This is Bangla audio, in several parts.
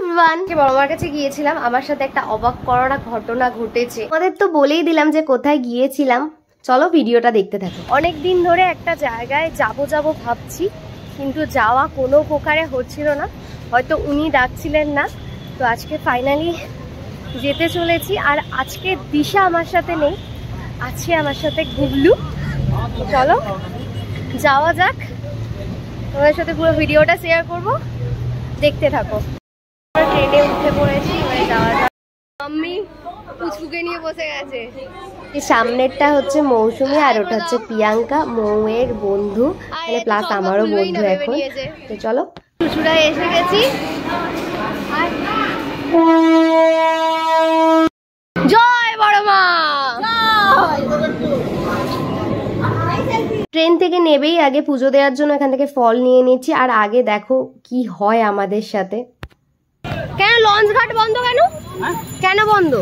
এভরিওয়ান, বড়মার কাছে গিয়েছিলাম। আমার সাথে একটা অবাক করার ঘটনা ঘটেছে। আমাদের তো বলেই দিলাম যে কোথায় গিয়েছিলাম, চলো ভিডিওটা দেখতে থাকো। অনেক দিন ধরে একটা জায়গায় যাব ভাবছি, কিন্তু যাওয়া কোনো প্রকারে হচ্ছিল না। হয়তো উনি ডাকছিলেন না, তো আজকে ফাইনালি যেতে চলেছি। আর আজকে দিশা আমার সাথে নেই, আছে আমার সাথে গুবলু। চলো যাওয়া যাক, তোমাদের সাথে পুরো ভিডিওটা শেয়ার করব, দেখতে থাকো। ট্রেনে উঠে পড়েছি, এবারে যাওয়া যাক। আমি পুচকুকে নিয়ে বসে গেছে। সামনেরটা হচ্ছে মৌসুমী আর ওটা হচ্ছে প্রিয়াঙ্কা, মৌয়ের বন্ধু, মানে প্লাস আমারও বন্ধু এখন। তো চলো, চুচুড়া এসে গেছি। জয় বড় মা। ট্রেন থেকে নেবেই আগে পুজো দেওয়ার জন্য এখান থেকে ফল নিয়ে নিচ্ছি। আর আগে দেখো কি হয় আমাদের সাথে। কেন লঞ্চ ঘাট বন্ধ? কেন কেন বন্ধ?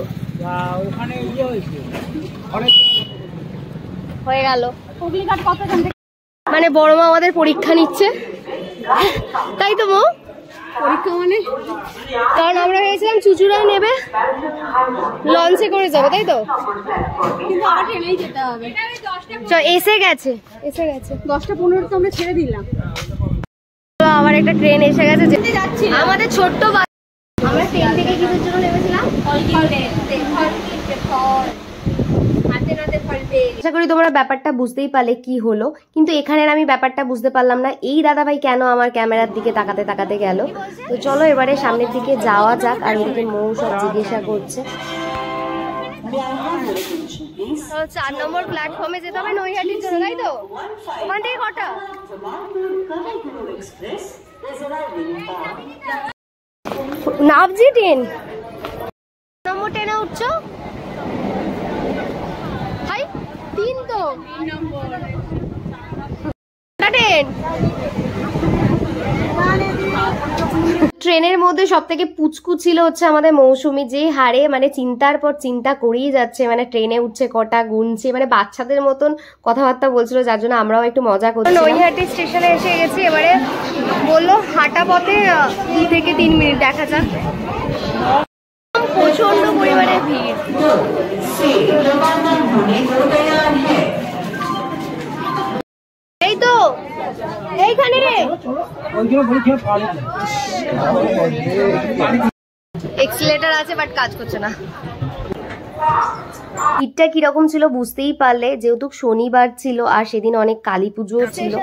হয়ে গেল মানে বড় মা আমাদের পরীক্ষা নিচ্ছে, তাই তো মো? পরীক্ষা মানে কারণ আমরা ভেবেছিলাম চুচুড়ায় নেবে, লঞ্চে করে যাবো, তাই তো? কিন্তু আবার ট্রেনেই যেতে হবে। এসে গেছে 10:15 তো আমরা ছেড়ে দিলাম। আবার একটা ট্রেন এসে গেছে, যেতে যাচ্ছি। আমাদের ছোট্ট আমরা ট্রেন থেকে কিসের জন্য নেমেছিলাম? আশা করি তোমরা ব্যাপারটা বুঝতেই পারলে কি হলো, কিন্তু এখানে আমি ব্যাপারটা বুঝতে পারলাম না। এই দাদাভাই কেন আমার ক্যামেরার দিকে তাকাতে তাকাতে গেল। তো চলো এবারে সামনের দিকে যাওয়া যাক। আর এদিকে মৌ সব জিজ্ঞাসা করছে। 4 নম্বর প্ল্যাটফর্মে যেতে হবে নৈহাটির জন্য, তাই তো? ওখান থেকে কটা? নাবজি ট্রেন নম্বর ট্রেনে উঠছো? হাই 3 তো 3 নম্বর ট্রেন। ট্রেনের মধ্যে সব থেকে পুচকু ছিল হচ্ছে আমাদের মৌসুমী, যে হারে মানে চিন্তার পর চিন্তা করেই যাচ্ছে, মানে ট্রেনে উঠছে কটা গুনছে, মানে বাচ্চাদের মতন কথাবার্তা বলছিল, যার জন্য আমরাও একটু মজা করছি। নৈহাটি স্টেশনে এসে গেছি। এবারে বললো হাঁটা পথে 2 থেকে 3 মিনিট, দেখা যাক। প্রচন্ড পরিমাণে ভিড়। এই তো এইখানে রে এক্সিলেটর আছে, বাট কাজ করছে না। ভিড়টা কিরকম ছিল বুঝতেই পারলে, যেহেতু শনিবার ছিল আর সেদিন অনেক কালী পুজোও ছিল।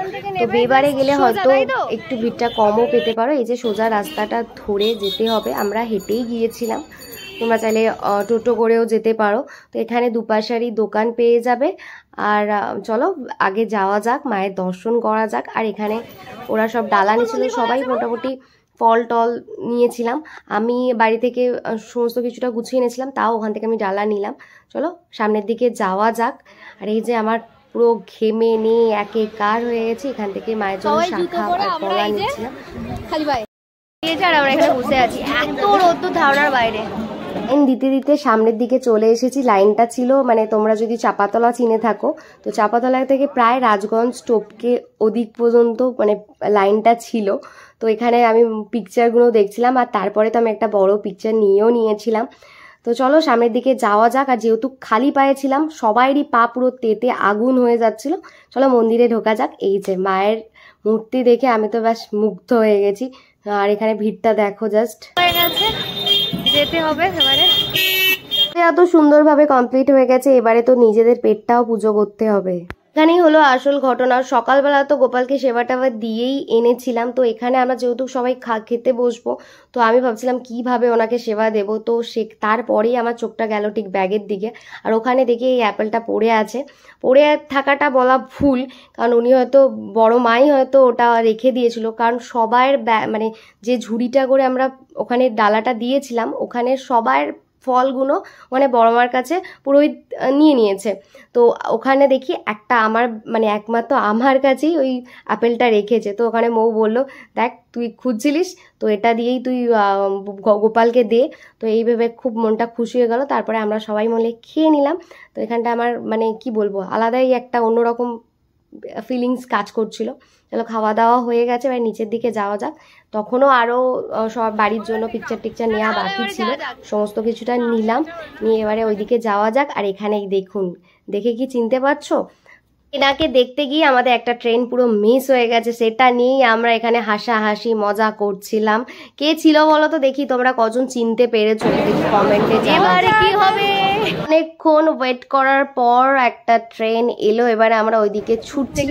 তো বেবারে গেলে হয়তো একটু ভিড়টা কমও পেতে পারো। এই যে সোজা রাস্তাটা ধরে যেতে হবে, আমরা হেঁটেই গিয়েছিলাম, তোমরা চাইলে টোটো করেও যেতে পারো। তো এখানে দুপাশারই দোকান পেয়ে যাবে। আর চলো আগে যাওয়া যাক, মায়ের দর্শন করা যাক। আর এখানে ওরা সব ডালা নিয়েছিল, সবাই মোটামুটি ফল টল নিয়েছিলাম। আমি বাড়ি থেকে সমস্ত কিছুটা গুছিয়ে এনেছিলাম, তাও ওখান থেকে আমি ডালা নিলাম। চলো সামনের দিকে যাওয়া যাক। আর এই যে আমার পুরো ঘেমে নিয়ে একেকার হয়ে গেছে। এখান থেকে মায়ের জন্য শাখা আর কলা নিচ্ছিলাম। খালি ভাই আর আমরা এখানে বসে আছি, এত রোদ্দুর ধারণার বাইরে। লাইন দিতে দিতে সামনের দিকে চলে এসেছি। লাইনটা ছিল মানে তোমরা যদি চাপাতলা চিনে থাকো, তো চাপাতলা থেকে প্রায় রাজগঞ্জ স্টোপকে ওদিক পর্যন্ত মানে লাইনটা ছিল। তো এখানে আমি পিকচারগুলো দেখছিলাম, আর তারপরে তো আমি একটা বড় পিকচার নিয়েছিলাম। তো চলো সামনের দিকে যাওয়া যাক। আর যেহেতু খালি পায়ে ছিলাম, সবাইরই পা পুরো তেতে আগুন হয়ে যাচ্ছিল। চলো মন্দিরে ঢোকা যাক। এই যে মায়ের মূর্তি দেখে আমি তো বেশ মুগ্ধ হয়ে গেছি। আর এখানে ভিড়টা দেখো, জাস্ট হয়ে গেছে, যেতে হবে। এবারে এত সুন্দরভাবে কমপ্লিট হয়ে গেছে, এবারে তো নিজেদের পেটটাও পুজো করতে হবে। এখানেই হলো আসল ঘটনা। সকালবেলা তো গোপালকে সেবা টেবা দিয়েই এনেছিলাম। তো এখানে আমরা যেহেতু সবাই খেতে বসবো, তো আমি ভাবছিলাম কিভাবে ওনাকে সেবা দেব। তো তারপরেই আমার চোখটা গেল ঠিক ব্যাগের দিকে। আর ওখানে দেখি এই অ্যাপেলটা পড়ে আছে। পড়ে থাকাটা বলা ভুল, কারণ উনি হয়তো বড় মাই হয়তো ওটা রেখে দিয়েছিল। কারণ সবার মানে যে ঝুড়িটা করে আমরা ওখানে ডালাটা দিয়েছিলাম, ওখানে সবার ফলগুলো মানে বড় মার কাছে পুরোহিত নিয়ে নিয়েছে। তো ওখানে দেখি একটা আমার মানে একমাত্র আমার কাছেই ওই আপেলটা রেখেছে। তো ওখানে মৌ বললো, দেখ তুই খুঁজছিলিস তো, এটা দিয়েই তুই গোপালকে দে। তো এই ভেবে খুব মনটা খুশি হয়ে গেল। তারপরে আমরা সবাই মিলে খেয়ে নিলাম। তো এখানটা আমার মানে কি বলবো, আলাদাই একটা অন্যরকম ফিলিংস কাজ করছিল। চলো খাওয়া দাওয়া হয়ে গেছে, এবার নিচের দিকে যাওয়া যাক। তখনও আরও সব বাড়ির জন্য পিকচার টিকচার নেওয়া বাকি ছিল, সমস্ত কিছুটা নিলাম, নিয়ে এবারে ওইদিকে যাওয়া যাক। আর এখানেই দেখুন, দেখে কি চিনতে পারছো? এনাকে দেখতে গিয়ে আমাদের একটা ট্রেন পুরো মিস হয়ে গেছে, সেটা নিয়েই আমরা এখানে হাসাহাসি মজা করছিলাম। কে ছিল বলো তো, দেখি তোমরা কজন চিনতে পেরেছো দেখি কমেন্টে। এবারে কি হবে? অনেকক্ষণ ওয়েট করার পর একটা ট্রেন এলো, এবারে আমরা ওইদিকে ছুটছি।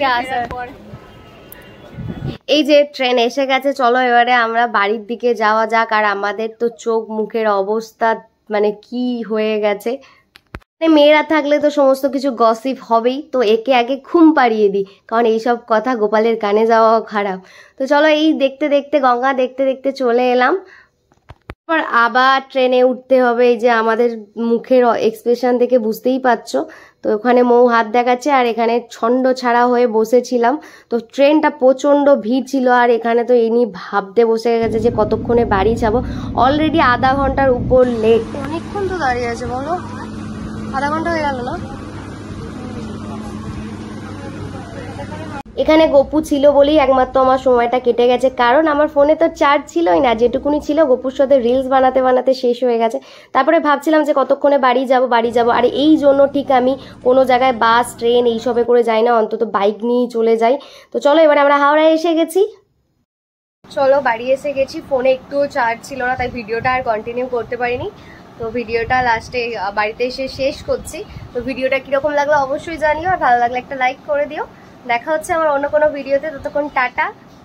এই যে ট্রেন এসে গেছে, চলো এবারে আমরা বাড়ির দিকে যাওয়া যাক। আর আমাদের তো চোখ মুখের অবস্থা মানে কি হয়ে গেছে। মেয়েরা থাকলে তো সমস্ত কিছু গসিপ হবেই, তো একে আগে ঘুম পাড়িয়ে দিই, কারণ এইসব কথা গোপালের কানে যাওয়াও খারাপ। তো চলো এই দেখতে দেখতে গঙ্গা দেখতে দেখতে চলে এলাম। তারপর আবার ট্রেনে উঠতে হবে, এই যে আমাদের মুখের এক্সপ্রেশন থেকে বুঝতেই পারছো। তো ওখানে মৌ হাত দেখাচ্ছে আর এখানে ছন্দ ছাড়া হয়ে বসেছিলাম। তো ট্রেনটা প্রচণ্ড ভিড় ছিল, আর এখানে তো ইনি ভাবতে বসে গেছে যে কতক্ষণে বাড়ি যাবো। অলরেডি আধা ঘন্টার উপর লেট। অনেকক্ষণ তো দাঁড়িয়ে আছে বলো, আধা ঘন্টা হয়ে গেল না? এখানে গপু ছিল বলেই একমাত্র আমার সময়টা কেটে গেছে, কারণ আমার ফোনে তো চার্জ ছিলই না, যেটুকুনি ছিল গপুর সাথে রিলস বানাতে বানাতে শেষ হয়ে গেছে। তারপরে ভাবছিলাম যে কতক্ষণে বাড়ি যাব, আর এই জন্য ঠিক আমি কোনো জায়গায় বাস ট্রেন এইসবে করে যাই না, অন্তত বাইক নিয়েই চলে যাই। তো চলো এবারে আমরা হাওড়ায় এসে গেছি। চলো বাড়ি এসে গেছি, ফোনে একটুও চার্জ ছিল না, তাই ভিডিওটা আর কন্টিনিউ করতে পারিনি। তো ভিডিওটা লাস্টে বাড়িতে এসে শেষ করছি। তো ভিডিওটা কীরকম লাগলো অবশ্যই জানিও, আর ভালো লাগলে একটা লাইক করে দিও। দেখা হচ্ছে আমার অন্য কোনো ভিডিওতে, ততক্ষণ টাটা।